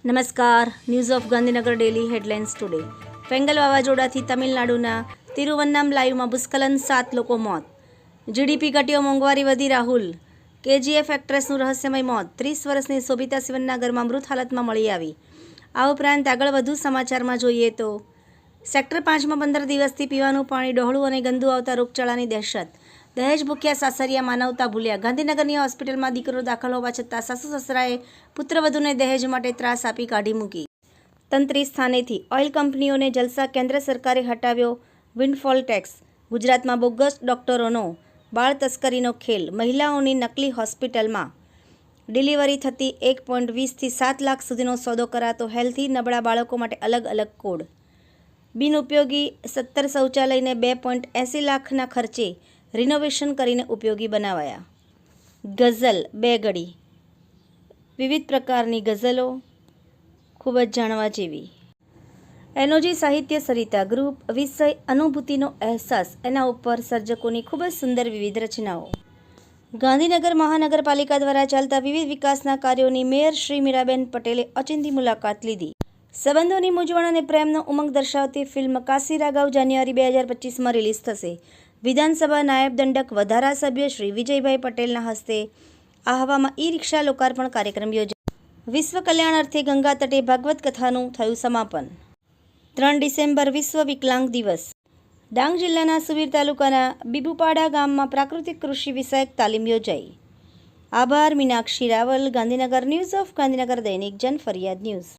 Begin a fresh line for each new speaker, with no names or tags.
નમસ્કાર. News of Gandhinagar daily headlines today. Fengal વાવાઝોડાથી તમિલનાડુના તિરુવન્નામલાઈમાં ભૂસ્ખલન, 7 લોકો મોત. જીડીપી ઘટ્યો, મોંઘવારી વધી. રાહુલ. કેજીએફ એક્ટ્રેસનું રહસ્યમય મોત. 30 વર્ષની શોભિતા શિવનના ઘરમાં મૃત હાલતમાં મળી આવી. આ ઉપરાંત આગળ વધુ સમાચારમાં જોઈએ તો સેક્ટર 5માં 15 દિવસથી પીવાનું પાણી ડહોળું અને ગંદુ આવતા રોગચાળાની દહેશત. દહેજ ભૂખ્યા સાસરિયા માનવતા ભૂલ્યા. ગાંધીનગરની હોસ્પિટલમાં દીકરો દાખલ હોવા છતાં સાસુ સસરાએ પુત્રવધૂને દહેજ માટે ત્રાસ આપી કાઢી મૂકી. તંત્રી સ્થાનેથી ઓઇલ કંપનીઓને જલસા. કેન્દ્ર સરકારે હટાવ્યો વિન્ડફોલ ટેક્સ. ગુજરાતમાં બોગસ ડોક્ટરોનો બાળ તસ્કરીનો ખેલ. મહિલાઓની નકલી હોસ્પિટલમાં ડિલિવરી થતી. 1.20 થી 7 લાખ સુધીનો સોદો કરાતો. હેલ્થી નબળા બાળકો માટે અલગ અલગ કોડ. બિનઉપયોગી 17 શૌચાલયને 2.80 લાખના ખર્ચે રિનોવેશન કરીને ઉપયોગી બનાવાયા. ગઝલ 2 ઘડી. વિવિધ પ્રકારની ગઝલો ખૂબ જ જાણવા જેવી. એનોજી સાહિત્ય સરિતા ગ્રુપ. વિષય અનુભૂતિનો અહેસાસ. એના ઉપર સર્જકોની ખૂબ જ સુંદર વિવિધ રચનાઓ. ગાંધીનગર મહાનગરપાલિકા દ્વારા ચાલતા વિવિધ વિકાસના કાર્યોની મેયર શ્રી મીરાબેન પટેલે ઓચિંતી મુલાકાત લીધી. સંબંધોની મૂંઝવણ અને પ્રેમનો ઉમંગ દર્શાવતી ફિલ્મ કાશી રાઘવ જાન્યુઆરી 2025માં રિલીઝ થશે. વિધાનસભા નાયબ દંડક વધારા સભ્ય શ્રી વિજયભાઈ પટેલના હસ્તે આહવામાં ઈ-રિક્ષા લોકાર્પણ કાર્યક્રમ યોજાયો. વિશ્વ કલ્યાણ અર્થે ગંગા તટે ભાગવત કથાનું થયું સમાપન. 3 ડિસેમ્બર વિશ્વ વિકલાંગ દિવસ. ડાંગ જિલ્લાના સુબીર તાલુકાના બીબુપાડા ગામમાં પ્રાકૃતિક કૃષિ વિષયક તાલીમ યોજાઈ. આભાર. મીનાક્ષી રાવલ, ગાંધીનગર. ન્યૂઝ ઓફ ગાંધીનગર દૈનિક જન ફરિયાદ ન્યૂઝ.